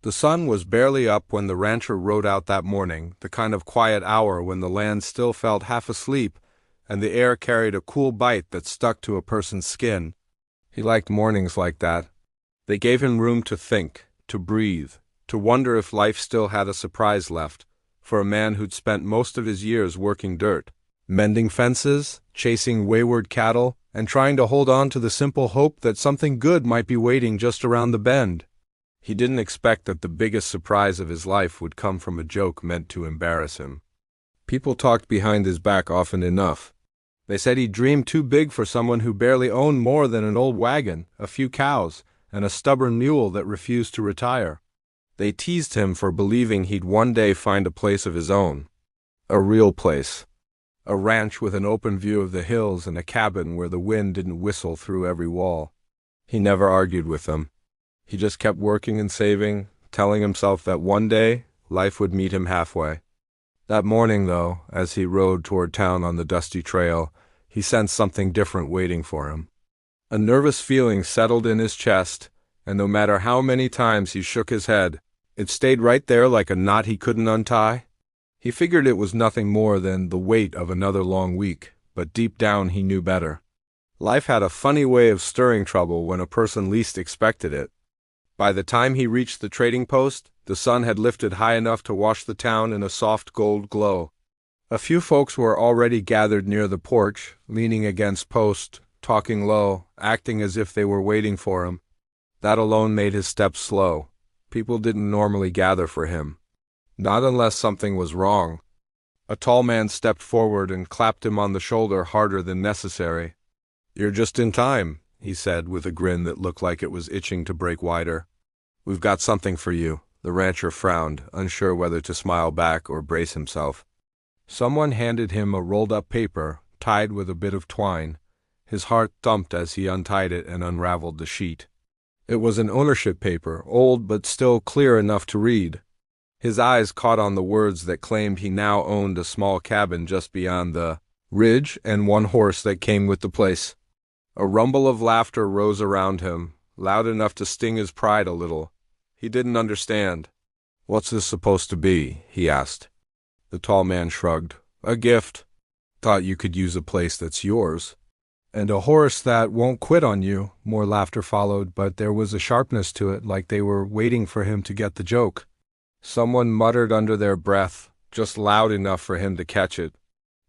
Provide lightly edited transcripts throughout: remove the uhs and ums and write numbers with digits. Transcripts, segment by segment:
The sun was barely up when the rancher rode out that morning, the kind of quiet hour when the land still felt half asleep and the air carried a cool bite that stuck to a person's skin. He liked mornings like that. They gave him room to think, to breathe, to wonder if life still had a surprise left, for a man who'd spent most of his years working dirt, mending fences, chasing wayward cattle, and trying to hold on to the simple hope that something good might be waiting just around the bend. He didn't expect that the biggest surprise of his life would come from a joke meant to embarrass him. People talked behind his back often enough. They said he dreamed too big for someone who barely owned more than an old wagon, a few cows, and a stubborn mule that refused to retire. They teased him for believing he'd one day find a place of his own. A real place. A ranch with an open view of the hills and a cabin where the wind didn't whistle through every wall. He never argued with them. He just kept working and saving, telling himself that one day life would meet him halfway. That morning, though, as he rode toward town on the dusty trail, he sensed something different waiting for him. A nervous feeling settled in his chest, and no matter how many times he shook his head, it stayed right there like a knot he couldn't untie. He figured it was nothing more than the weight of another long week, but deep down he knew better. Life had a funny way of stirring trouble when a person least expected it. By the time he reached the trading post, the sun had lifted high enough to wash the town in a soft gold glow. A few folks were already gathered near the porch, leaning against post, talking low, acting as if they were waiting for him. That alone made his steps slow. People didn't normally gather for him. Not unless something was wrong. A tall man stepped forward and clapped him on the shoulder harder than necessary. "You're just in time," he said with a grin that looked like it was itching to break wider. "We've got something for you." The rancher frowned, unsure whether to smile back or brace himself. Someone handed him a rolled-up paper, tied with a bit of twine. His heart thumped as he untied it and unraveled the sheet. It was an ownership paper, old but still clear enough to read. His eyes caught on the words that claimed he now owned a small cabin just beyond the ridge and one horse that came with the place. A rumble of laughter rose around him, loud enough to sting his pride a little. He didn't understand. "What's this supposed to be?" he asked. The tall man shrugged. "A gift. Thought you could use a place that's yours." "And a horse that won't quit on you." More laughter followed, but there was a sharpness to it, like they were waiting for him to get the joke. Someone muttered under their breath, just loud enough for him to catch it.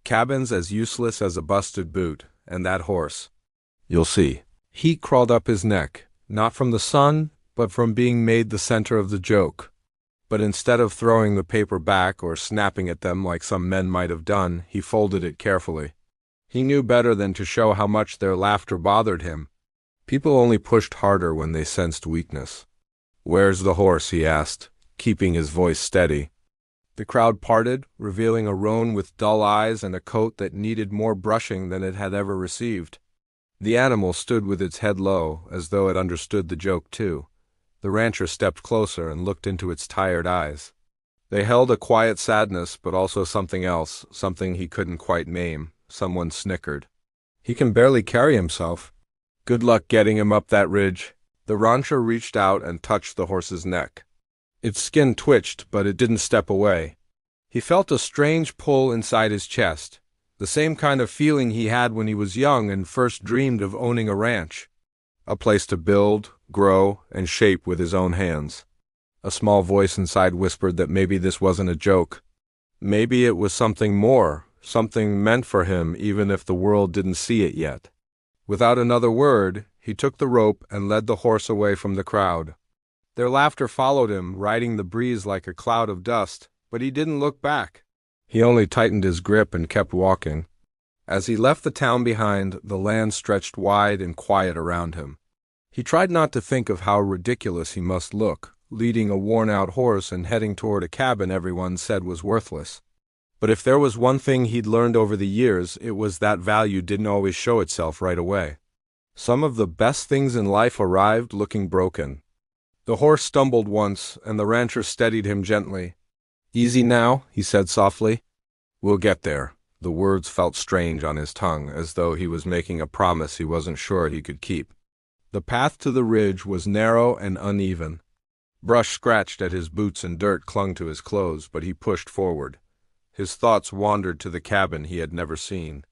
"Cabin's as useless as a busted boot, and that horse. You'll see." Heat crawled up his neck, not from the sun, but from being made the center of the joke. But instead of throwing the paper back or snapping at them like some men might have done, he folded it carefully. He knew better than to show how much their laughter bothered him. People only pushed harder when they sensed weakness. "Where's the horse?" he asked, keeping his voice steady. The crowd parted, revealing a roan with dull eyes and a coat that needed more brushing than it had ever received. The animal stood with its head low, as though it understood the joke too. The rancher stepped closer and looked into its tired eyes. They held a quiet sadness, but also something else, something he couldn't quite name. Someone snickered. "He can barely carry himself." "Good luck getting him up that ridge." The rancher reached out and touched the horse's neck. Its skin twitched, but it didn't step away. He felt a strange pull inside his chest, the same kind of feeling he had when he was young and first dreamed of owning a ranch. A place to build, grow, and shape with his own hands. A small voice inside whispered that maybe this wasn't a joke. Maybe it was something more, something meant for him even if the world didn't see it yet. Without another word, he took the rope and led the horse away from the crowd. Their laughter followed him, riding the breeze like a cloud of dust, but he didn't look back. He only tightened his grip and kept walking. As he left the town behind, the land stretched wide and quiet around him. He tried not to think of how ridiculous he must look, leading a worn-out horse and heading toward a cabin everyone said was worthless. But if there was one thing he'd learned over the years, it was that value didn't always show itself right away. Some of the best things in life arrived looking broken. The horse stumbled once, and the rancher steadied him gently. "Easy now," he said softly. "We'll get there." The words felt strange on his tongue, as though he was making a promise he wasn't sure he could keep. The path to the ridge was narrow and uneven. Brush scratched at his boots and dirt clung to his clothes, but he pushed forward. His thoughts wandered to the cabin he had never seen.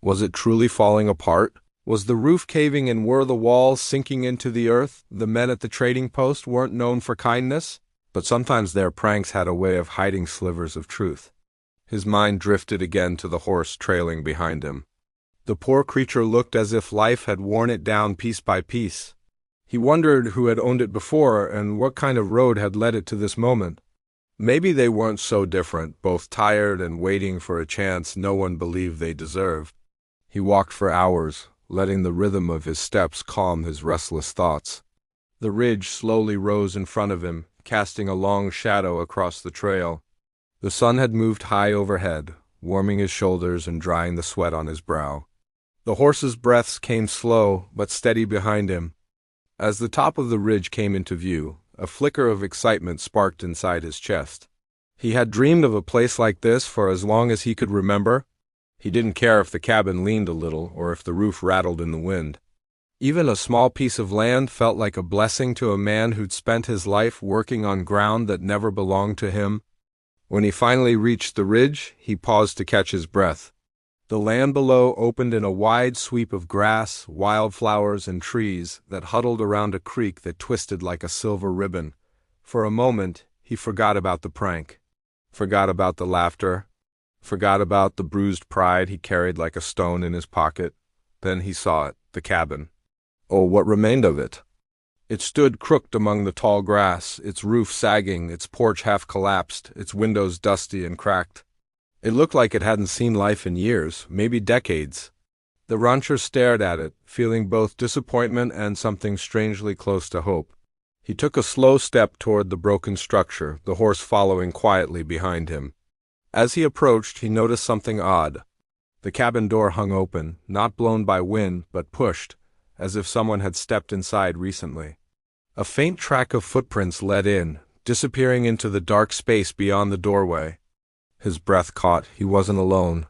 Was it truly falling apart? Was the roof caving and were the walls sinking into the earth? The men at the trading post weren't known for kindness, but sometimes their pranks had a way of hiding slivers of truth. His mind drifted again to the horse trailing behind him. The poor creature looked as if life had worn it down piece by piece. He wondered who had owned it before and what kind of road had led it to this moment. Maybe they weren't so different, both tired and waiting for a chance no one believed they deserved. He walked for hours, letting the rhythm of his steps calm his restless thoughts. The ridge slowly rose in front of him, casting a long shadow across the trail. The sun had moved high overhead, warming his shoulders and drying the sweat on his brow. The horse's breaths came slow but steady behind him. As the top of the ridge came into view, a flicker of excitement sparked inside his chest. He had dreamed of a place like this for as long as he could remember. He didn't care if the cabin leaned a little or if the roof rattled in the wind. Even a small piece of land felt like a blessing to a man who'd spent his life working on ground that never belonged to him. When he finally reached the ridge, he paused to catch his breath. The land below opened in a wide sweep of grass, wildflowers, and trees that huddled around a creek that twisted like a silver ribbon. For a moment, he forgot about the prank, forgot about the laughter, forgot about the bruised pride he carried like a stone in his pocket. Then he saw it, the cabin. Oh, what remained of it? It stood crooked among the tall grass, its roof sagging, its porch half collapsed, its windows dusty and cracked. It looked like it hadn't seen life in years, maybe decades. The rancher stared at it, feeling both disappointment and something strangely close to hope. He took a slow step toward the broken structure, the horse following quietly behind him. As he approached, he noticed something odd. The cabin door hung open, not blown by wind, but pushed, as if someone had stepped inside recently. A faint track of footprints led in, disappearing into the dark space beyond the doorway. His breath caught. He wasn't alone.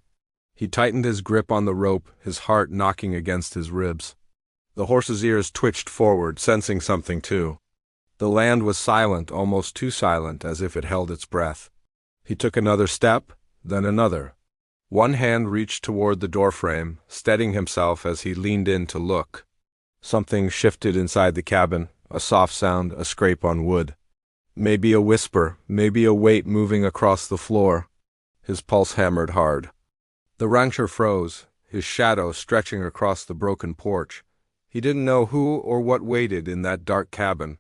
He tightened his grip on the rope, his heart knocking against his ribs. The horse's ears twitched forward, sensing something too. The land was silent, almost too silent, as if it held its breath. He took another step, then another. One hand reached toward the doorframe, steadying himself as he leaned in to look. Something shifted inside the cabin, a soft sound, a scrape on wood. Maybe a whisper, maybe a weight moving across the floor. His pulse hammered hard. The rancher froze, his shadow stretching across the broken porch. He didn't know who or what waited in that dark cabin.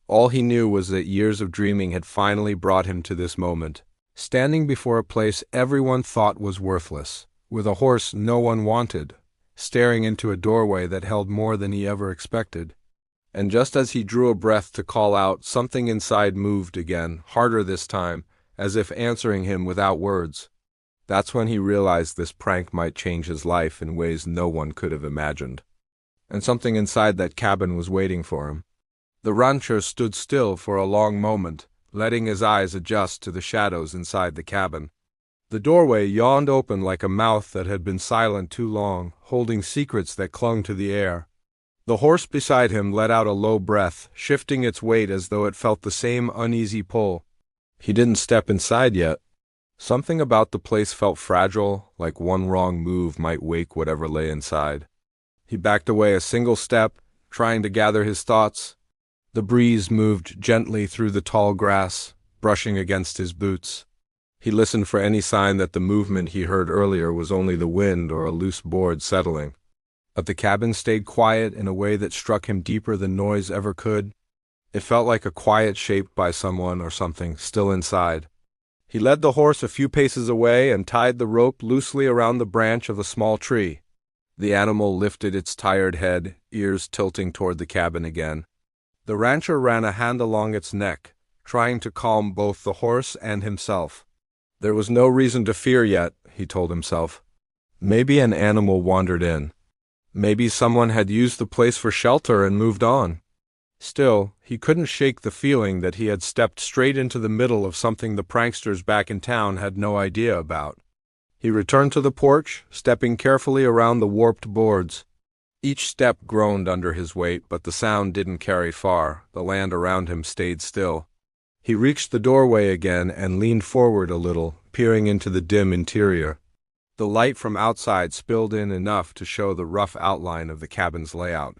All he knew was that years of dreaming had finally brought him to this moment, standing before a place everyone thought was worthless, with a horse no one wanted, staring into a doorway that held more than he ever expected. And just as he drew a breath to call out, something inside moved again, harder this time, as if answering him without words. That's when he realized this prank might change his life in ways no one could have imagined. And something inside that cabin was waiting for him. The rancher stood still for a long moment, letting his eyes adjust to the shadows inside the cabin. The doorway yawned open like a mouth that had been silent too long, holding secrets that clung to the air. The horse beside him let out a low breath, shifting its weight as though it felt the same uneasy pull. He didn't step inside yet. Something about the place felt fragile, like one wrong move might wake whatever lay inside. He backed away a single step, trying to gather his thoughts. The breeze moved gently through the tall grass, brushing against his boots. He listened for any sign that the movement he heard earlier was only the wind or a loose board settling. But the cabin stayed quiet in a way that struck him deeper than noise ever could. It felt like a quiet shaped by someone or something still inside. He led the horse a few paces away and tied the rope loosely around the branch of a small tree. The animal lifted its tired head, ears tilting toward the cabin again. The rancher ran a hand along its neck, trying to calm both the horse and himself. There was no reason to fear yet, he told himself. Maybe an animal wandered in. Maybe someone had used the place for shelter and moved on. Still, he couldn't shake the feeling that he had stepped straight into the middle of something the pranksters back in town had no idea about. He returned to the porch, stepping carefully around the warped boards. Each step groaned under his weight, but the sound didn't carry far. The land around him stayed still. He reached the doorway again and leaned forward a little, peering into the dim interior. The light from outside spilled in enough to show the rough outline of the cabin's layout.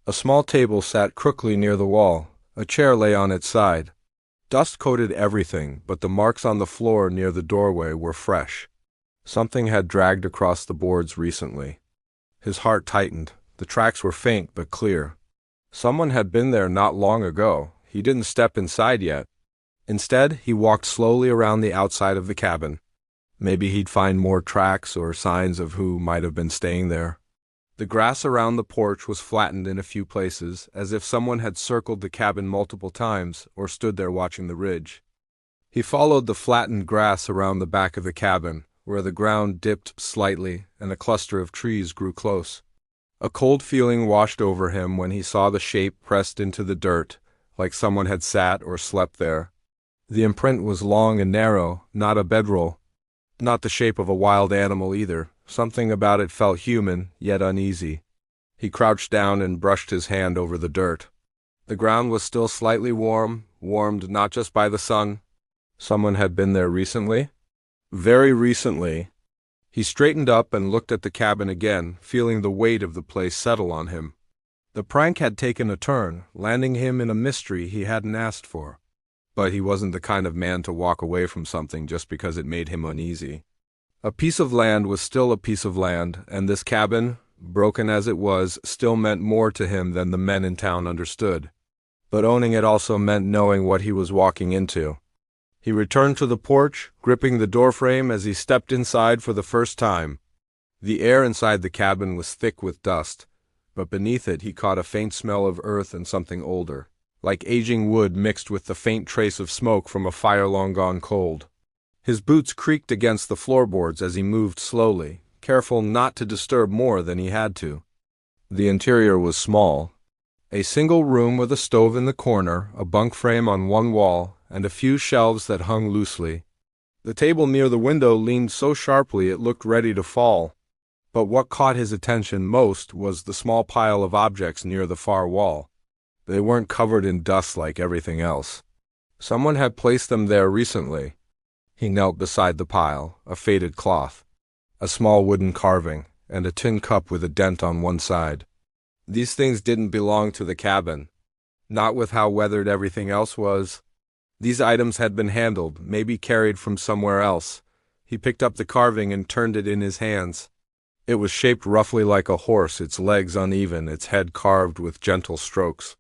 A small table sat crookily near the wall. A chair lay on its side. Dust coated everything, but the marks on the floor near the doorway were fresh. Something had dragged across the boards recently. His heart tightened. The tracks were faint but clear. Someone had been there not long ago. He didn't step inside yet. Instead, he walked slowly around the outside of the cabin. Maybe he'd find more tracks or signs of who might have been staying there. The grass around the porch was flattened in a few places, as if someone had circled the cabin multiple times or stood there watching the ridge. He followed the flattened grass around the back of the cabin, where the ground dipped slightly and a cluster of trees grew close. A cold feeling washed over him when he saw the shape pressed into the dirt, like someone had sat or slept there. The imprint was long and narrow, not a bedroll. Not the shape of a wild animal either. Something about it felt human, yet uneasy. He crouched down and brushed his hand over the dirt. The ground was still slightly warm, warmed not just by the sun. Someone had been there recently? Very recently. He straightened up and looked at the cabin again, feeling the weight of the place settle on him. The prank had taken a turn, landing him in a mystery he hadn't asked for. But he wasn't the kind of man to walk away from something just because it made him uneasy. A piece of land was still a piece of land, and this cabin, broken as it was, still meant more to him than the men in town understood. But owning it also meant knowing what he was walking into. He returned to the porch, gripping the doorframe as he stepped inside for the first time. The air inside the cabin was thick with dust, but beneath it he caught a faint smell of earth and something older, like aging wood mixed with the faint trace of smoke from a fire long gone cold. His boots creaked against the floorboards as he moved slowly, careful not to disturb more than he had to. The interior was small. A single room with a stove in the corner, a bunk frame on one wall, and a few shelves that hung loosely. The table near the window leaned so sharply it looked ready to fall. But what caught his attention most was the small pile of objects near the far wall. They weren't covered in dust like everything else. Someone had placed them there recently. He knelt beside the pile, a faded cloth, a small wooden carving, and a tin cup with a dent on one side. These things didn't belong to the cabin. Not with how weathered everything else was. These items had been handled, maybe carried from somewhere else. He picked up the carving and turned it in his hands. It was shaped roughly like a horse, its legs uneven, its head carved with gentle strokes.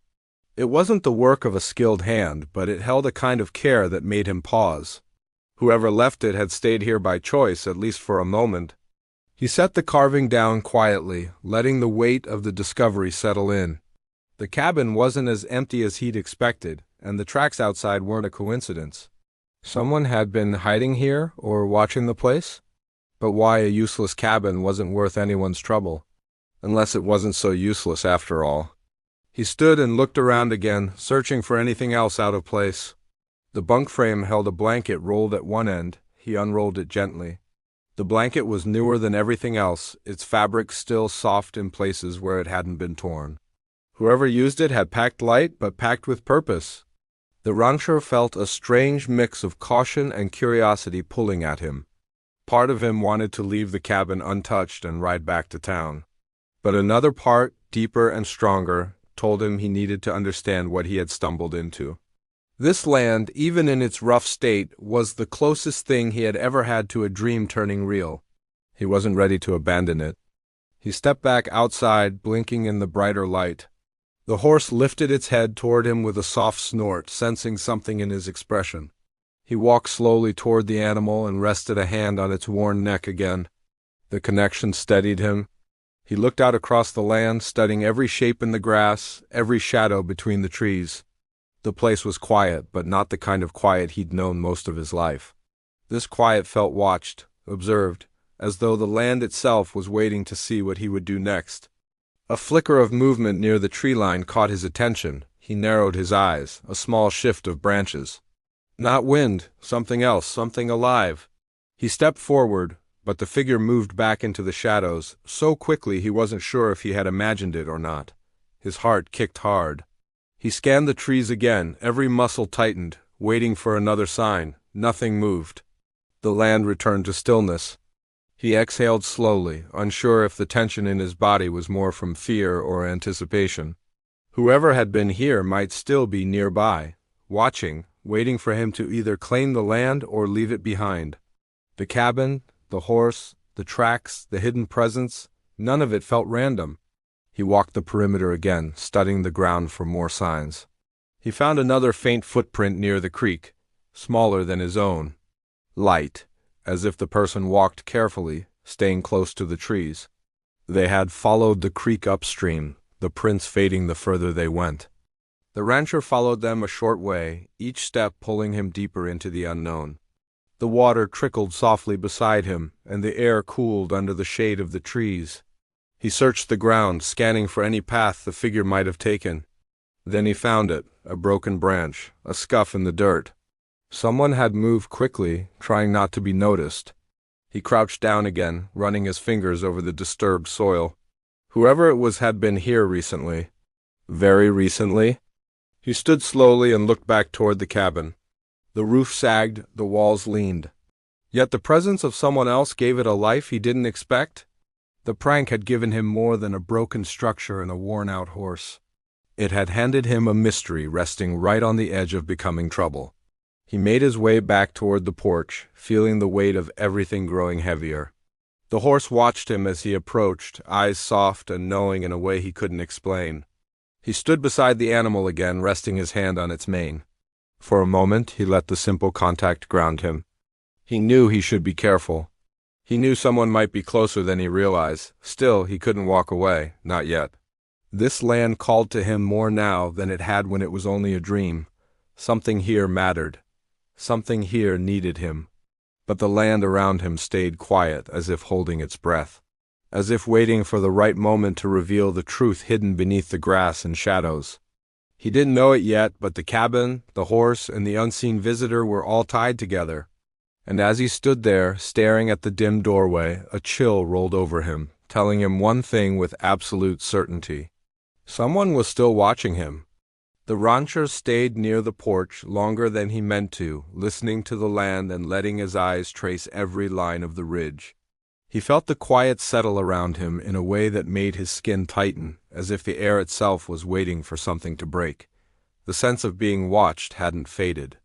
It wasn't the work of a skilled hand, but it held a kind of care that made him pause. Whoever left it had stayed here by choice, at least for a moment. He set the carving down quietly, letting the weight of the discovery settle in. The cabin wasn't as empty as he'd expected, and the tracks outside weren't a coincidence. Someone had been hiding here or watching the place? But why a useless cabin wasn't worth anyone's trouble, unless it wasn't so useless after all. He stood and looked around again, searching for anything else out of place. The bunk frame held a blanket rolled at one end. He unrolled it gently. The blanket was newer than everything else, its fabric still soft in places where it hadn't been torn. Whoever used it had packed light, but packed with purpose. The rancher felt a strange mix of caution and curiosity pulling at him. Part of him wanted to leave the cabin untouched and ride back to town. But another part, deeper and stronger, told him he needed to understand what he had stumbled into. This land, even in its rough state, was the closest thing he had ever had to a dream turning real. He wasn't ready to abandon it. He stepped back outside, blinking in the brighter light. The horse lifted its head toward him with a soft snort, sensing something in his expression. He walked slowly toward the animal and rested a hand on its worn neck again. The connection steadied him. He looked out across the land, studying every shape in the grass, every shadow between the trees. The place was quiet, but not the kind of quiet he'd known most of his life. This quiet felt watched, observed, as though the land itself was waiting to see what he would do next. A flicker of movement near the tree line caught his attention. He narrowed his eyes, a small shift of branches. Not wind, something else, something alive. He stepped forward, but the figure moved back into the shadows so quickly he wasn't sure if he had imagined it or not. His heart kicked hard. He scanned the trees again, every muscle tightened, waiting for another sign. Nothing moved. The land returned to stillness. He exhaled slowly, unsure if the tension in his body was more from fear or anticipation. Whoever had been here might still be nearby, watching, waiting for him to either claim the land or leave it behind. The cabin, the horse, the tracks, the hidden presence, none of it felt random. He walked the perimeter again, studying the ground for more signs. He found another faint footprint near the creek, smaller than his own. Light, as if the person walked carefully, staying close to the trees. They had followed the creek upstream, the prints fading the further they went. The rancher followed them a short way, each step pulling him deeper into the unknown. The water trickled softly beside him, and the air cooled under the shade of the trees. He searched the ground, scanning for any path the figure might have taken. Then he found it, a broken branch, a scuff in the dirt. Someone had moved quickly, trying not to be noticed. He crouched down again, running his fingers over the disturbed soil. Whoever it was had been here recently. Very recently. He stood slowly and looked back toward the cabin. The roof sagged, the walls leaned. Yet the presence of someone else gave it a life he didn't expect. The prank had given him more than a broken structure and a worn-out horse. It had handed him a mystery resting right on the edge of becoming trouble. He made his way back toward the porch, feeling the weight of everything growing heavier. The horse watched him as he approached, eyes soft and knowing in a way he couldn't explain. He stood beside the animal again, resting his hand on its mane. For a moment, he let the simple contact ground him. He knew he should be careful. He knew someone might be closer than he realized. Still, he couldn't walk away, not yet. This land called to him more now than it had when it was only a dream. Something here mattered. Something here needed him. But the land around him stayed quiet, as if holding its breath. As if waiting for the right moment to reveal the truth hidden beneath the grass and shadows. He didn't know it yet, but the cabin, the horse, and the unseen visitor were all tied together. And as he stood there, staring at the dim doorway, a chill rolled over him, telling him one thing with absolute certainty. Someone was still watching him. The rancher stayed near the porch longer than he meant to, listening to the land and letting his eyes trace every line of the ridge. He felt the quiet settle around him in a way that made his skin tighten, as if the air itself was waiting for something to break. The sense of being watched hadn't faded.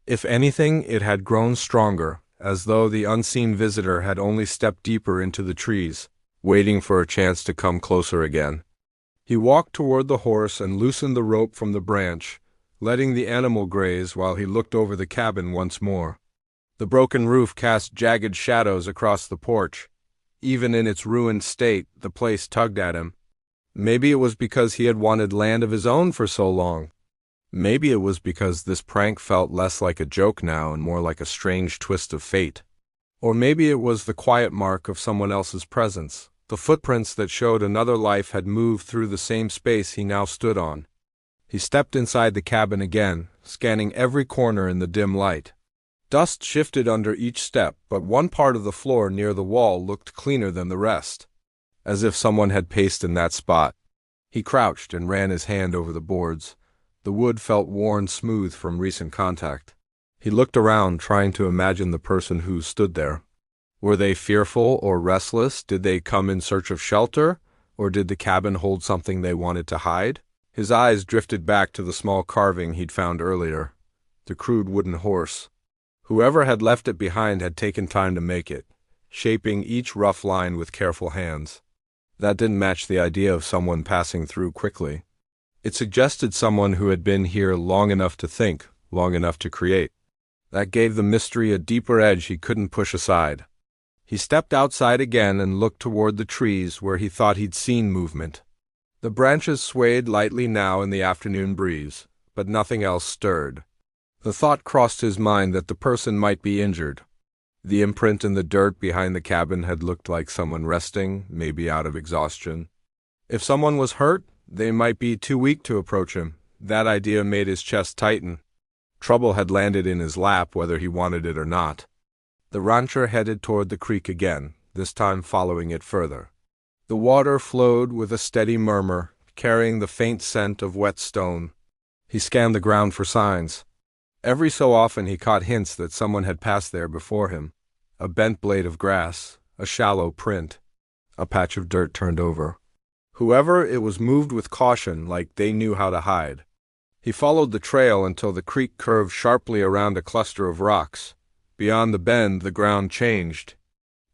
If anything, it had grown stronger, as though the unseen visitor had only stepped deeper into the trees, waiting for a chance to come closer again. He walked toward the horse and loosened the rope from the branch, letting the animal graze while he looked over the cabin once more. The broken roof cast jagged shadows across the porch. Even in its ruined state, the place tugged at him. Maybe it was because he had wanted land of his own for so long. Maybe it was because this prank felt less like a joke now and more like a strange twist of fate. Or maybe it was the quiet mark of someone else's presence, the footprints that showed another life had moved through the same space he now stood on. He stepped inside the cabin again, scanning every corner in the dim light. Dust shifted under each step, but one part of the floor near the wall looked cleaner than the rest, as if someone had paced in that spot. He crouched and ran his hand over the boards. The wood felt worn smooth from recent contact. He looked around, trying to imagine the person who stood there. Were they fearful or restless? Did they come in search of shelter? Or did the cabin hold something they wanted to hide? His eyes drifted back to the small carving he'd found earlier. The crude wooden horse. Whoever had left it behind had taken time to make it, shaping each rough line with careful hands. That didn't match the idea of someone passing through quickly. It suggested someone who had been here long enough to think, long enough to create. That gave the mystery a deeper edge he couldn't push aside. He stepped outside again and looked toward the trees where he thought he'd seen movement. The branches swayed lightly now in the afternoon breeze, but nothing else stirred. The thought crossed his mind that the person might be injured. The imprint in the dirt behind the cabin had looked like someone resting, maybe out of exhaustion. If someone was hurt, they might be too weak to approach him. That idea made his chest tighten. Trouble had landed in his lap whether he wanted it or not. The rancher headed toward the creek again, this time following it further. The water flowed with a steady murmur, carrying the faint scent of wet stone. He scanned the ground for signs. Every so often he caught hints that someone had passed there before him. A bent blade of grass, a shallow print, a patch of dirt turned over. Whoever it was moved with caution, like they knew how to hide. He followed the trail until the creek curved sharply around a cluster of rocks. Beyond the bend, the ground changed.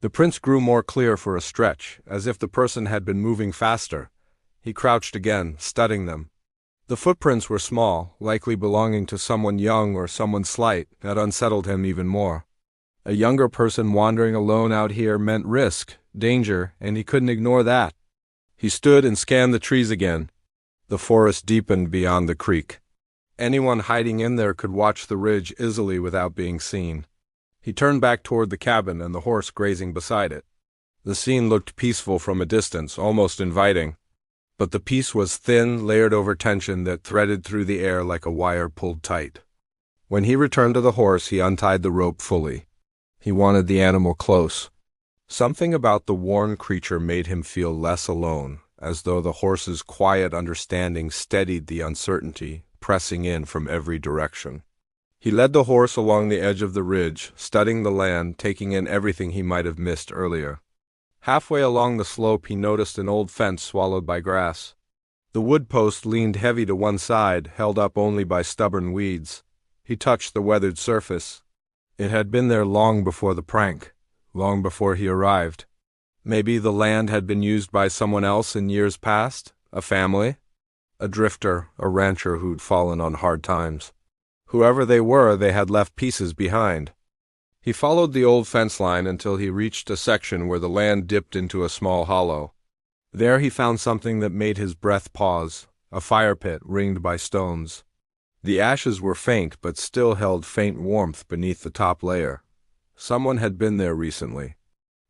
The prints grew more clear for a stretch, as if the person had been moving faster. He crouched again, studying them. The footprints were small, likely belonging to someone young or someone slight. That unsettled him even more. A younger person wandering alone out here meant risk, danger, and he couldn't ignore that. He stood and scanned the trees again. The forest deepened beyond the creek. Anyone hiding in there could watch the ridge easily without being seen. He turned back toward the cabin and the horse grazing beside it. The scene looked peaceful from a distance, almost inviting. But the peace was thin, layered over tension that threaded through the air like a wire pulled tight. When he returned to the horse, he untied the rope fully. He wanted the animal close. Something about the worn creature made him feel less alone, as though the horse's quiet understanding steadied the uncertainty, pressing in from every direction. He led the horse along the edge of the ridge, studying the land, taking in everything he might have missed earlier. Halfway along the slope he noticed an old fence swallowed by grass. The wood post leaned heavy to one side, held up only by stubborn weeds. He touched the weathered surface. It had been there long before the prank, long before he arrived. Maybe the land had been used by someone else in years past, a family, a drifter, a rancher who'd fallen on hard times. Whoever they were, they had left pieces behind. He followed the old fence line until he reached a section where the land dipped into a small hollow. There he found something that made his breath pause, a fire pit ringed by stones. The ashes were faint but still held faint warmth beneath the top layer. Someone had been there recently.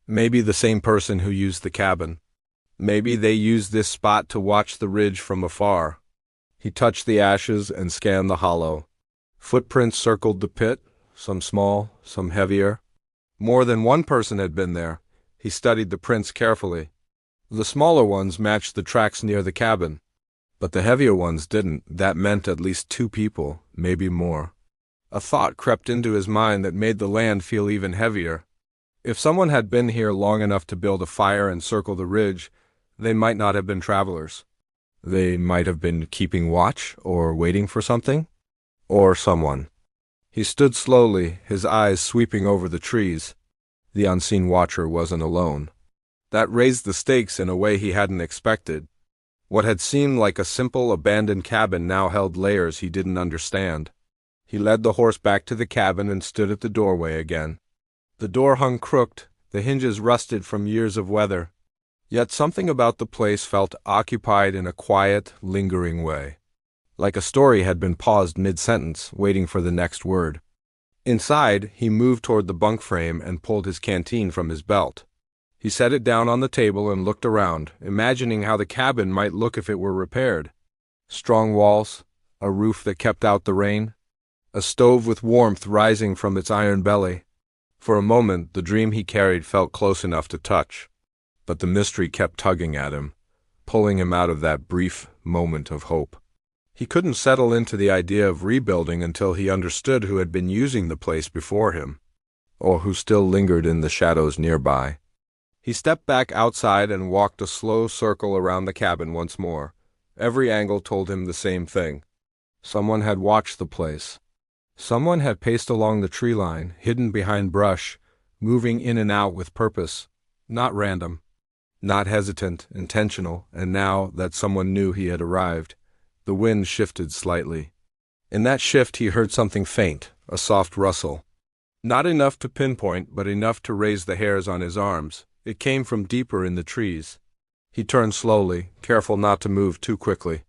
Maybe the same person who used the cabin. Maybe they used this spot to watch the ridge from afar. He touched the ashes and scanned the hollow. Footprints circled the pit, some small, some heavier. More than one person had been there. He studied the prints carefully. The smaller ones matched the tracks near the cabin, but the heavier ones didn't. That meant at least 2 people, maybe more. A thought crept into his mind that made the land feel even heavier. If someone had been here long enough to build a fire and circle the ridge, they might not have been travelers. They might have been keeping watch or waiting for something. Or someone. He stood slowly, his eyes sweeping over the trees. The unseen watcher wasn't alone. That raised the stakes in a way he hadn't expected. What had seemed like a simple, abandoned cabin now held layers he didn't understand. He led the horse back to the cabin and stood at the doorway again. The door hung crooked, the hinges rusted from years of weather. Yet something about the place felt occupied in a quiet, lingering way. Like a story had been paused mid-sentence, waiting for the next word. Inside, he moved toward the bunk frame and pulled his canteen from his belt. He set it down on the table and looked around, imagining how the cabin might look if it were repaired. Strong walls, a roof that kept out the rain, a stove with warmth rising from its iron belly. For a moment, the dream he carried felt close enough to touch, but the mystery kept tugging at him, pulling him out of that brief moment of hope. He couldn't settle into the idea of rebuilding until he understood who had been using the place before him, or who still lingered in the shadows nearby. He stepped back outside and walked a slow circle around the cabin once more. Every angle told him the same thing. Someone had watched the place. Someone had paced along the tree line, hidden behind brush, moving in and out with purpose, not random, not hesitant, intentional, and now that someone knew he had arrived, the wind shifted slightly. In that shift he heard something faint, a soft rustle. Not enough to pinpoint, but enough to raise the hairs on his arms. It came from deeper in the trees. He turned slowly, careful not to move too quickly.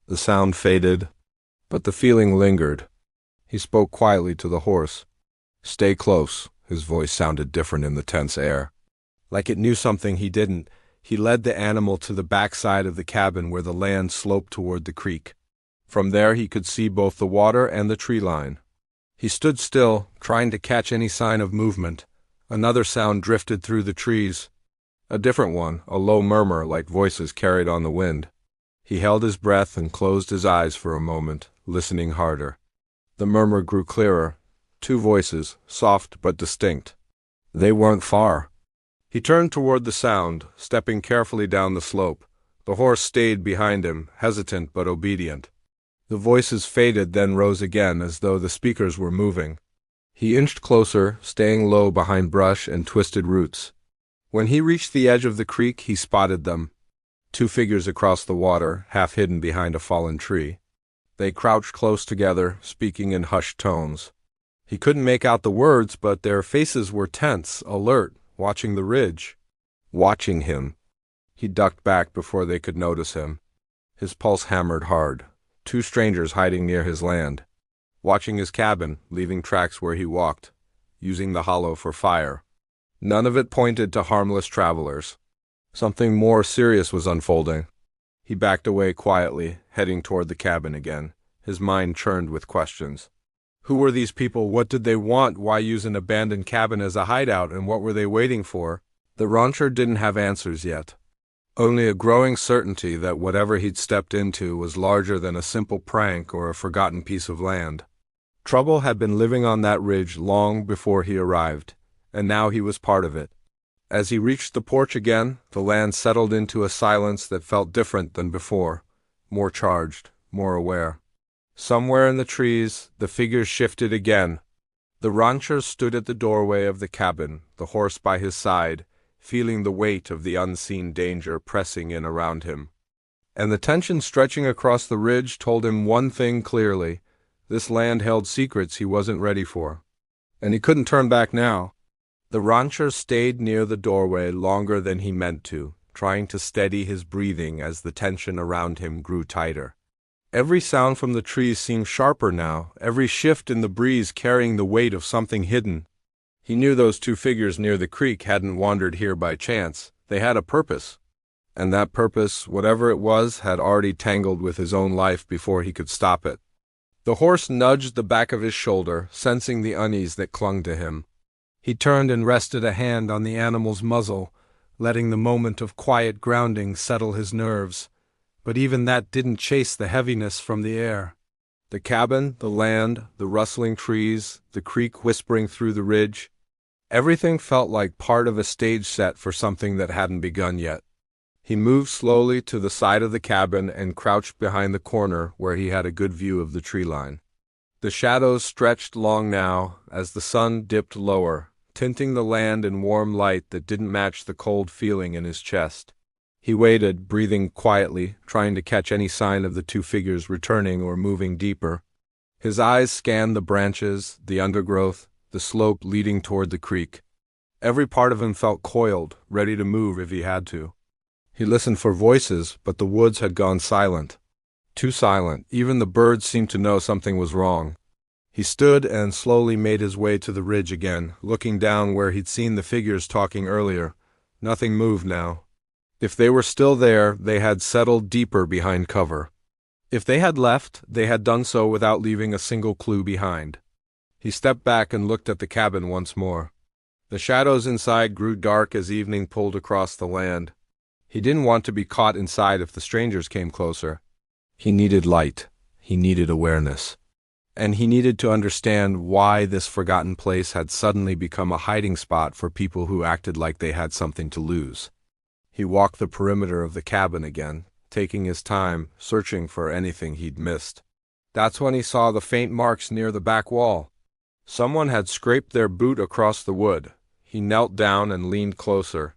The sound faded, but the feeling lingered. He spoke quietly to the horse. "Stay close." His voice sounded different in the tense air. Like it knew something he didn't, he led the animal to the back side of the cabin where the land sloped toward the creek. From there he could see both the water and the tree line. He stood still, trying to catch any sign of movement, Another sound drifted through the trees. A different one, a low murmur like voices carried on the wind. He held his breath and closed his eyes for a moment, listening harder. The murmur grew clearer. Two voices, soft but distinct. They weren't far. He turned toward the sound, stepping carefully down the slope. The horse stayed behind him, hesitant but obedient. The voices faded, then rose again, as though the speakers were moving. He inched closer, staying low behind brush and twisted roots. When he reached the edge of the creek, he spotted them. Two figures across the water, half hidden behind a fallen tree. They crouched close together, speaking in hushed tones. He couldn't make out the words, but their faces were tense, alert, watching the ridge. Watching him. He ducked back before they could notice him. His pulse hammered hard. Two strangers hiding near his land. Watching his cabin, leaving tracks where he walked, using the hollow for fire. None of it pointed to harmless travelers. Something more serious was unfolding. He backed away quietly, heading toward the cabin again. His mind churned with questions. Who were these people? What did they want? Why use an abandoned cabin as a hideout? And what were they waiting for? The rancher didn't have answers yet. Only a growing certainty that whatever he'd stepped into was larger than a simple prank or a forgotten piece of land. Trouble had been living on that ridge long before he arrived, and now he was part of it. As he reached the porch again, the land settled into a silence that felt different than before, more charged, more aware. Somewhere in the trees, the figures shifted again. The rancher stood at the doorway of the cabin, the horse by his side, feeling the weight of the unseen danger pressing in around him. And the tension stretching across the ridge told him one thing clearly. This land held secrets he wasn't ready for. And he couldn't turn back now. The rancher stayed near the doorway longer than he meant to, trying to steady his breathing as the tension around him grew tighter. Every sound from the trees seemed sharper now, every shift in the breeze carrying the weight of something hidden. He knew those two figures near the creek hadn't wandered here by chance. They had a purpose. And that purpose, whatever it was, had already tangled with his own life before he could stop it. The horse nudged the back of his shoulder, sensing the unease that clung to him. He turned and rested a hand on the animal's muzzle, letting the moment of quiet grounding settle his nerves. But even that didn't chase the heaviness from the air. The cabin, the land, the rustling trees, the creek whispering through the ridge, everything felt like part of a stage set for something that hadn't begun yet. He moved slowly to the side of the cabin and crouched behind the corner where he had a good view of the tree line. The shadows stretched long now as the sun dipped lower, tinting the land in warm light that didn't match the cold feeling in his chest. He waited, breathing quietly, trying to catch any sign of the two figures returning or moving deeper. His eyes scanned the branches, the undergrowth, the slope leading toward the creek. Every part of him felt coiled, ready to move if he had to. He listened for voices, but the woods had gone silent. Too silent. Even the birds seemed to know something was wrong. He stood and slowly made his way to the ridge again, looking down where he'd seen the figures talking earlier. Nothing moved now. If they were still there, they had settled deeper behind cover. If they had left, they had done so without leaving a single clue behind. He stepped back and looked at the cabin once more. The shadows inside grew dark as evening pulled across the land. He didn't want to be caught inside if the strangers came closer. He needed light. He needed awareness. And he needed to understand why this forgotten place had suddenly become a hiding spot for people who acted like they had something to lose. He walked the perimeter of the cabin again, taking his time, searching for anything he'd missed. That's when he saw the faint marks near the back wall. Someone had scraped their boot across the wood. He knelt down and leaned closer.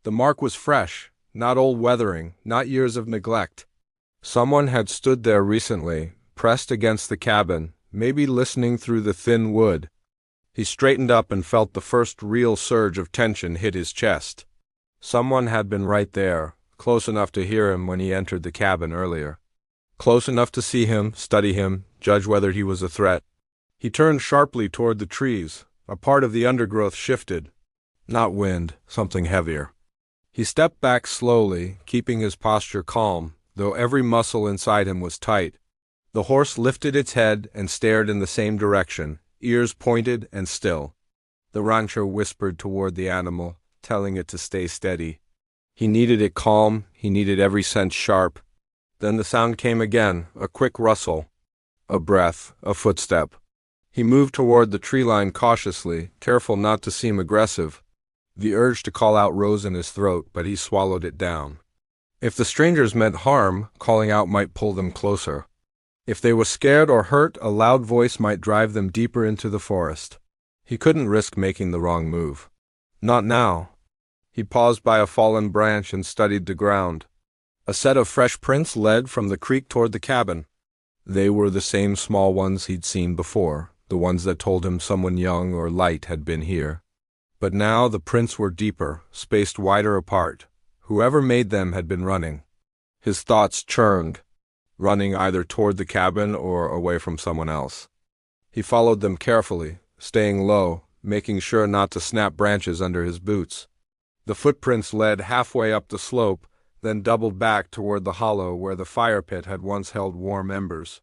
The mark was fresh, not old weathering, not years of neglect. Someone had stood there recently, pressed against the cabin, maybe listening through the thin wood. He straightened up and felt the first real surge of tension hit his chest. Someone had been right there, close enough to hear him when he entered the cabin earlier. Close enough to see him, study him, judge whether he was a threat. He turned sharply toward the trees. A part of the undergrowth shifted. Not wind, something heavier. He stepped back slowly, keeping his posture calm, though every muscle inside him was tight. The horse lifted its head and stared in the same direction, ears pointed and still. The rancher whispered toward the animal, telling it to stay steady. He needed it calm, he needed every sense sharp. Then the sound came again, a quick rustle, a breath, a footstep. He moved toward the tree line cautiously, careful not to seem aggressive. The urge to call out rose in his throat, but he swallowed it down. If the strangers meant harm, calling out might pull them closer. If they were scared or hurt, a loud voice might drive them deeper into the forest. He couldn't risk making the wrong move. Not now. He paused by a fallen branch and studied the ground. A set of fresh prints led from the creek toward the cabin. They were the same small ones he'd seen before, the ones that told him someone young or light had been here. But now the prints were deeper, spaced wider apart. Whoever made them had been running. His thoughts churned, running either toward the cabin or away from someone else. He followed them carefully, staying low, making sure not to snap branches under his boots. The footprints led halfway up the slope, then doubled back toward the hollow where the fire pit had once held warm embers.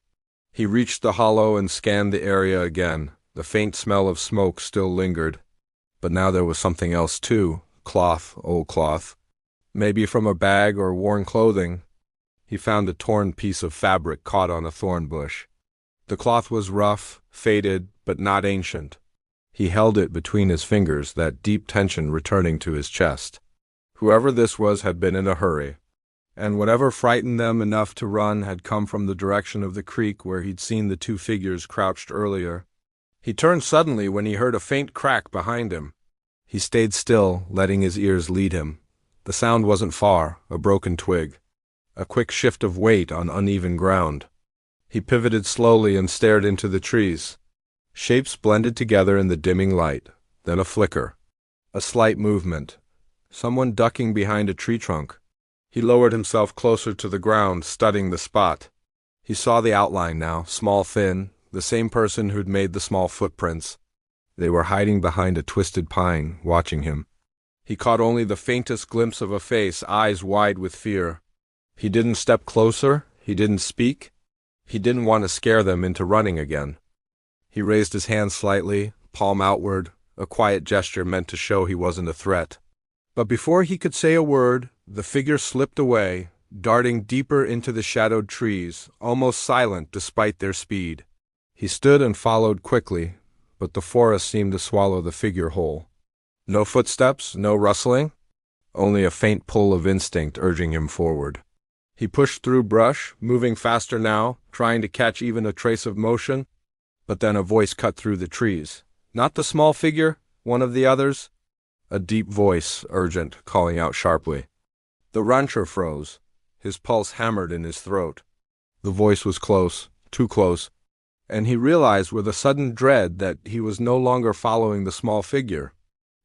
He reached the hollow and scanned the area again. The faint smell of smoke still lingered. But now there was something else too, cloth, old cloth. Maybe from a bag or worn clothing. He found a torn piece of fabric caught on a thorn bush. The cloth was rough, faded, but not ancient. He held it between his fingers, that deep tension returning to his chest. Whoever this was had been in a hurry, and whatever frightened them enough to run had come from the direction of the creek where he'd seen the two figures crouched earlier. He turned suddenly when he heard a faint crack behind him. He stayed still, letting his ears lead him. The sound wasn't far, a broken twig, a quick shift of weight on uneven ground. He pivoted slowly and stared into the trees. Shapes blended together in the dimming light, then a flicker, a slight movement. Someone ducking behind a tree trunk. He lowered himself closer to the ground, studying the spot. He saw the outline now, small, thin, the same person who'd made the small footprints. They were hiding behind a twisted pine, watching him. He caught only the faintest glimpse of a face, eyes wide with fear. He didn't step closer, he didn't speak. He didn't want to scare them into running again. He raised his hand slightly, palm outward, a quiet gesture meant to show he wasn't a threat. But before he could say a word, the figure slipped away, darting deeper into the shadowed trees, almost silent despite their speed. He stood and followed quickly, but the forest seemed to swallow the figure whole. No footsteps, no rustling, only a faint pull of instinct urging him forward. He pushed through brush, moving faster now, trying to catch even a trace of motion, but then a voice cut through the trees. Not the small figure, one of the others. A deep voice, urgent, calling out sharply. The rancher froze. His pulse hammered in his throat. The voice was close, too close, and he realized with a sudden dread that he was no longer following the small figure.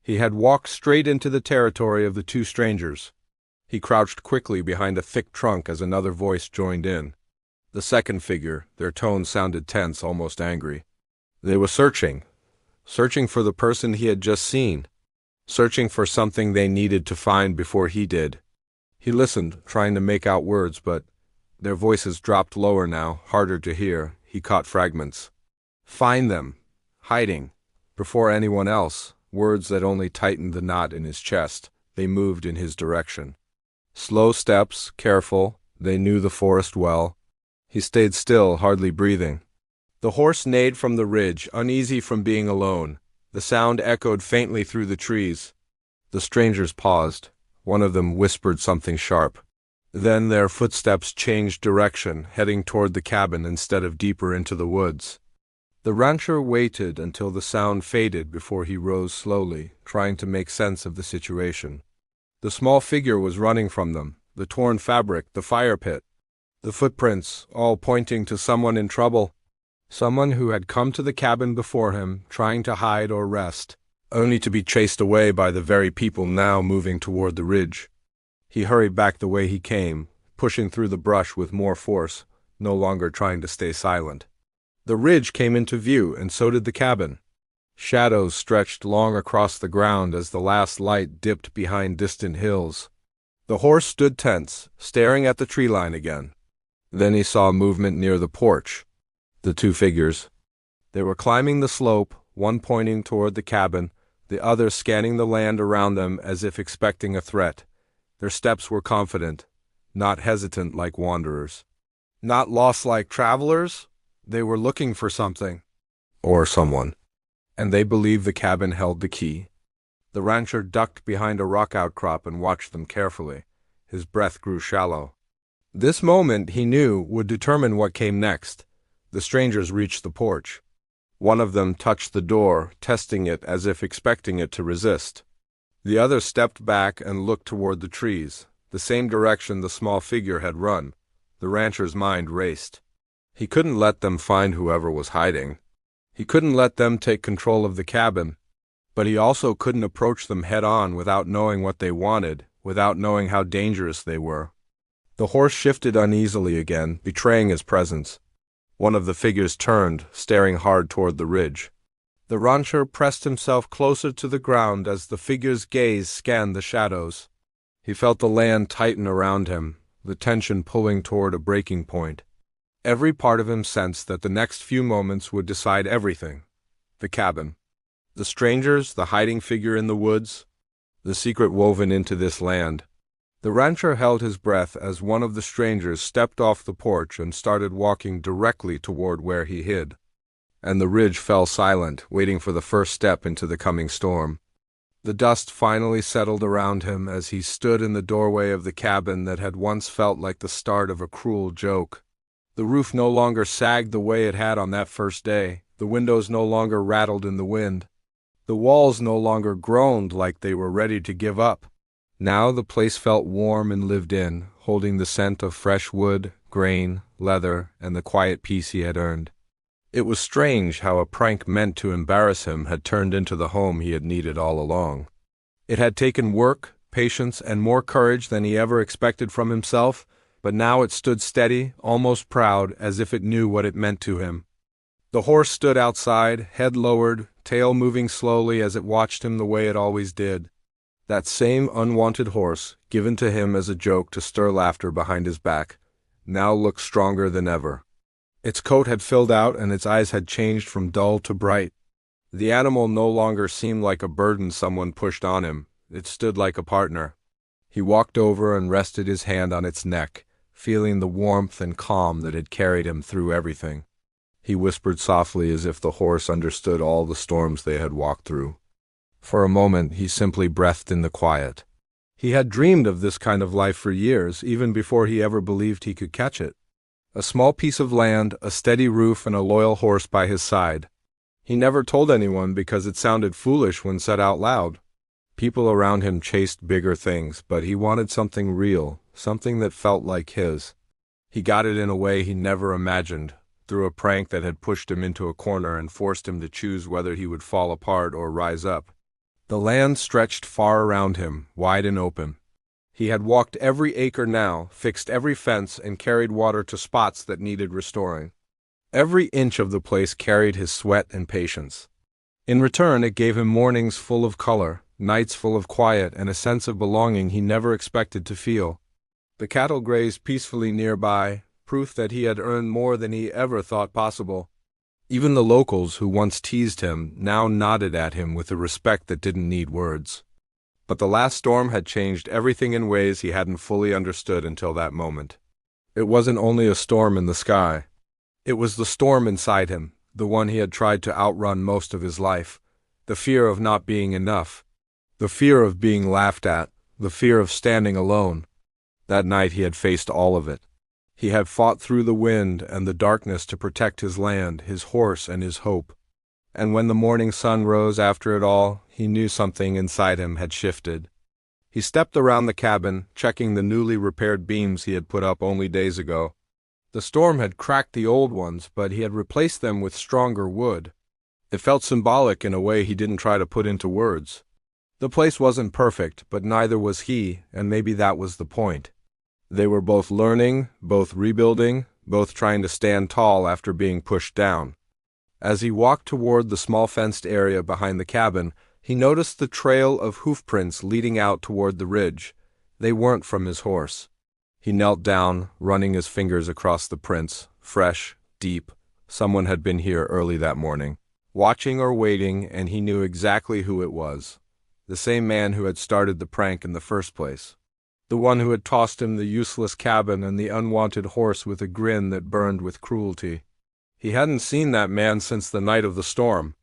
He had walked straight into the territory of the two strangers. He crouched quickly behind a thick trunk as another voice joined in. The second figure, their tone sounded tense, almost angry. They were searching for the person he had just seen, searching for something they needed to find before he did. He listened, trying to make out words, but their voices dropped lower now, harder to hear. He caught fragments. Find them. Hiding. Before anyone else. Words that only tightened the knot in his chest. They moved in his direction. Slow steps, careful. They knew the forest well. He stayed still, hardly breathing. The horse neighed from the ridge, uneasy from being alone. The sound echoed faintly through the trees. The strangers paused. One of them whispered something sharp. Then their footsteps changed direction, heading toward the cabin instead of deeper into the woods. The rancher waited until the sound faded before he rose slowly, trying to make sense of the situation. The small figure was running from them, the torn fabric, the fire pit. The footprints, all pointing to someone in trouble. Someone who had come to the cabin before him, trying to hide or rest, only to be chased away by the very people now moving toward the ridge. He hurried back the way he came, pushing through the brush with more force, no longer trying to stay silent. The ridge came into view, and so did the cabin. Shadows stretched long across the ground as the last light dipped behind distant hills. The horse stood tense, staring at the tree line again. Then he saw movement near the porch. The two figures. They were climbing the slope, one pointing toward the cabin, the other scanning the land around them as if expecting a threat. Their steps were confident, not hesitant like wanderers. Not lost like travelers. They were looking for something. Or someone. And they believed the cabin held the key. The rancher ducked behind a rock outcrop and watched them carefully. His breath grew shallow. This moment, he knew, would determine what came next. The strangers reached the porch. One of them touched the door, testing it as if expecting it to resist. The other stepped back and looked toward the trees, the same direction the small figure had run. The rancher's mind raced. He couldn't let them find whoever was hiding. He couldn't let them take control of the cabin. But he also couldn't approach them head-on without knowing what they wanted, without knowing how dangerous they were. The horse shifted uneasily again, betraying his presence. One of the figures turned, staring hard toward the ridge. The rancher pressed himself closer to the ground as the figure's gaze scanned the shadows. He felt the land tighten around him, the tension pulling toward a breaking point. Every part of him sensed that the next few moments would decide everything. The cabin. The strangers, the hiding figure in the woods, the secret woven into this land. The rancher held his breath as one of the strangers stepped off the porch and started walking directly toward where he hid. And the ridge fell silent, waiting for the first step into the coming storm. The dust finally settled around him as he stood in the doorway of the cabin that had once felt like the start of a cruel joke. The roof no longer sagged the way it had on that first day. The windows no longer rattled in the wind. The walls no longer groaned like they were ready to give up. Now the place felt warm and lived in, holding the scent of fresh wood, grain, leather, and the quiet peace he had earned. It was strange how a prank meant to embarrass him had turned into the home he had needed all along. It had taken work, patience, and more courage than he ever expected from himself, but now it stood steady, almost proud, as if it knew what it meant to him. The horse stood outside, head lowered, tail moving slowly as it watched him the way it always did. That same unwanted horse, given to him as a joke to stir laughter behind his back, now looked stronger than ever. Its coat had filled out and its eyes had changed from dull to bright. The animal no longer seemed like a burden someone pushed on him. It stood like a partner. He walked over and rested his hand on its neck, feeling the warmth and calm that had carried him through everything. He whispered softly as if the horse understood all the storms they had walked through. For a moment he simply breathed in the quiet. He had dreamed of this kind of life for years, even before he ever believed he could catch it. A small piece of land, a steady roof, and a loyal horse by his side. He never told anyone because it sounded foolish when said out loud. People around him chased bigger things, but he wanted something real, something that felt like his. He got it in a way he never imagined, through a prank that had pushed him into a corner and forced him to choose whether he would fall apart or rise up. The land stretched far around him, wide and open. He had walked every acre now, fixed every fence, and carried water to spots that needed restoring. Every inch of the place carried his sweat and patience. In return, it gave him mornings full of color, nights full of quiet, and a sense of belonging he never expected to feel. The cattle grazed peacefully nearby, proof that he had earned more than he ever thought possible. Even the locals who once teased him now nodded at him with a respect that didn't need words. But the last storm had changed everything in ways he hadn't fully understood until that moment. It wasn't only a storm in the sky. It was the storm inside him, the one he had tried to outrun most of his life. The fear of not being enough. The fear of being laughed at. The fear of standing alone. That night he had faced all of it. He had fought through the wind and the darkness to protect his land, his horse, and his hope. And when the morning sun rose after it all, he knew something inside him had shifted. He stepped around the cabin, checking the newly repaired beams he had put up only days ago. The storm had cracked the old ones, but he had replaced them with stronger wood. It felt symbolic in a way he didn't try to put into words. The place wasn't perfect, but neither was he, and maybe that was the point. They were both learning, both rebuilding, both trying to stand tall after being pushed down. As he walked toward the small fenced area behind the cabin, he noticed the trail of hoofprints leading out toward the ridge. They weren't from his horse. He knelt down, running his fingers across the prints, fresh, deep. Someone had been here early that morning. watching or waiting, and he knew exactly who it was. The same man who had started the prank in the first place. The one who had tossed him the useless cabin and the unwanted horse with a grin that burned with cruelty. He hadn't seen that man since the night of the storm.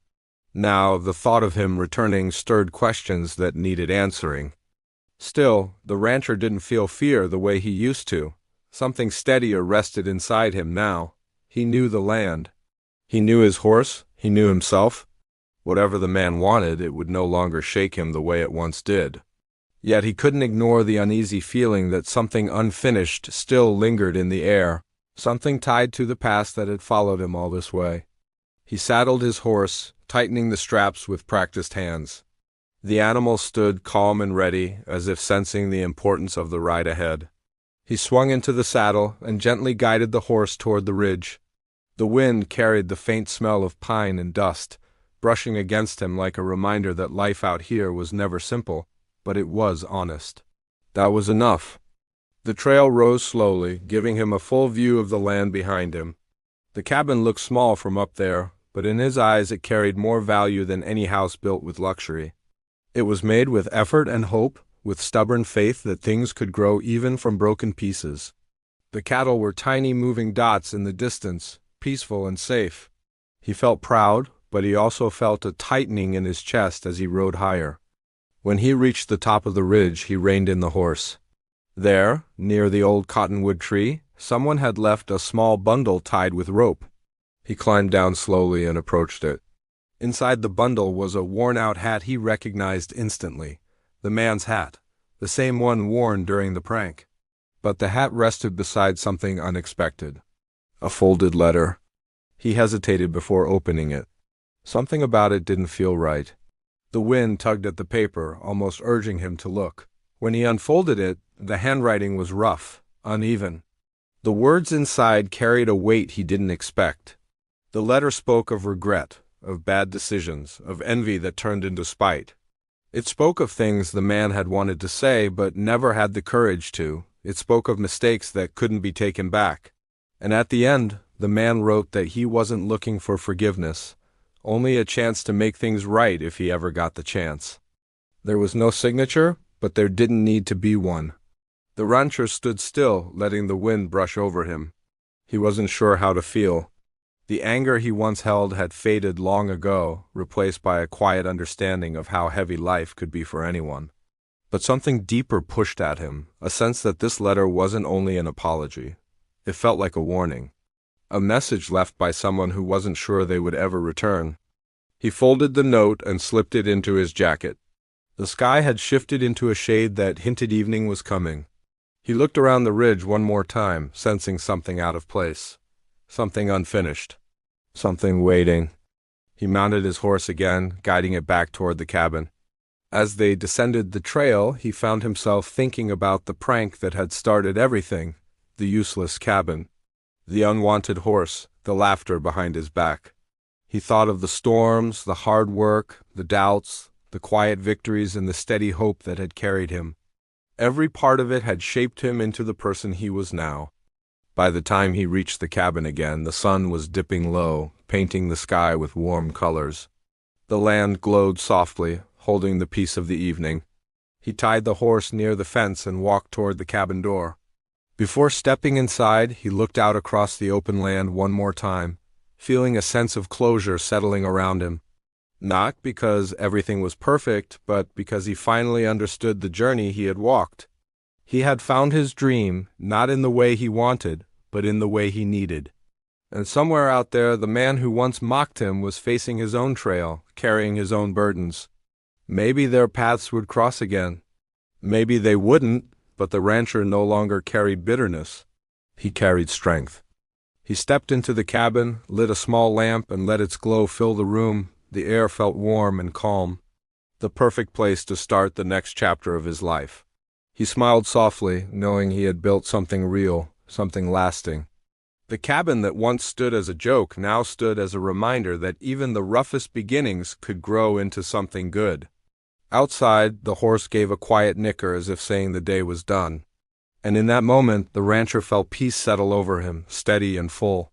Now, the thought of him returning stirred questions that needed answering. Still, the rancher didn't feel fear the way he used to. Something steadier rested inside him now. He knew the land. He knew his horse. He knew himself. Whatever the man wanted, it would no longer shake him the way it once did. Yet he couldn't ignore the uneasy feeling that something unfinished still lingered in the air, something tied to the past that had followed him all this way. He saddled his horse, tightening the straps with practiced hands. The animal stood calm and ready, as if sensing the importance of the ride ahead. He swung into the saddle and gently guided the horse toward the ridge. The wind carried the faint smell of pine and dust, brushing against him like a reminder that life out here was never simple, but it was honest. That was enough. The trail rose slowly, giving him a full view of the land behind him. The cabin looked small from up there, but in his eyes it carried more value than any house built with luxury. It was made with effort and hope, with stubborn faith that things could grow even from broken pieces. The cattle were tiny moving dots in the distance, peaceful and safe. He felt proud, but he also felt a tightening in his chest as he rode higher. When he reached the top of the ridge, he reined in the horse. There, near the old cottonwood tree, someone had left a small bundle tied with rope. He climbed down slowly and approached it. Inside the bundle was a worn-out hat he recognized instantly. The man's hat, the same one worn during the prank. But the hat rested beside something unexpected. A folded letter. He hesitated before opening it. Something about it didn't feel right. The wind tugged at the paper, almost urging him to look. When he unfolded it, the handwriting was rough, uneven. The words inside carried a weight he didn't expect. The letter spoke of regret, of bad decisions, of envy that turned into spite. It spoke of things the man had wanted to say but never had the courage to. It spoke of mistakes that couldn't be taken back. And at the end, the man wrote that he wasn't looking for forgiveness, only a chance to make things right if he ever got the chance. There was no signature, but there didn't need to be one. The rancher stood still, letting the wind brush over him. He wasn't sure how to feel. The anger he once held had faded long ago, replaced by a quiet understanding of how heavy life could be for anyone. But something deeper pushed at him, a sense that this letter wasn't only an apology. It felt like a warning. A message left by someone who wasn't sure they would ever return. He folded the note and slipped it into his jacket. The sky had shifted into a shade that hinted evening was coming. He looked around the ridge one more time, sensing something out of place. Something unfinished. Something waiting. He mounted his horse again, guiding it back toward the cabin. As they descended the trail, he found himself thinking about the prank that had started everything, the useless cabin, the unwanted horse, the laughter behind his back. He thought of the storms, the hard work, the doubts, the quiet victories, and the steady hope that had carried him. Every part of it had shaped him into the person he was now. By the time he reached the cabin again, the sun was dipping low, painting the sky with warm colors. The land glowed softly, holding the peace of the evening. He tied the horse near the fence and walked toward the cabin door. Before stepping inside, he looked out across the open land one more time, feeling a sense of closure settling around him. Not because everything was perfect, but because he finally understood the journey he had walked. He had found his dream, not in the way he wanted, but in the way he needed. And somewhere out there, the man who once mocked him was facing his own trail, carrying his own burdens. Maybe their paths would cross again. Maybe they wouldn't, but the rancher no longer carried bitterness. He carried strength. He stepped into the cabin, lit a small lamp, and let its glow fill the room. The air felt warm and calm. The perfect place to start the next chapter of his life. He smiled softly, knowing he had built something real, something lasting. The cabin that once stood as a joke now stood as a reminder that even the roughest beginnings could grow into something good. Outside, the horse gave a quiet nicker as if saying the day was done. And in that moment, the rancher felt peace settle over him, steady and full.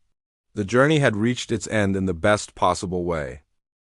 The journey had reached its end in the best possible way.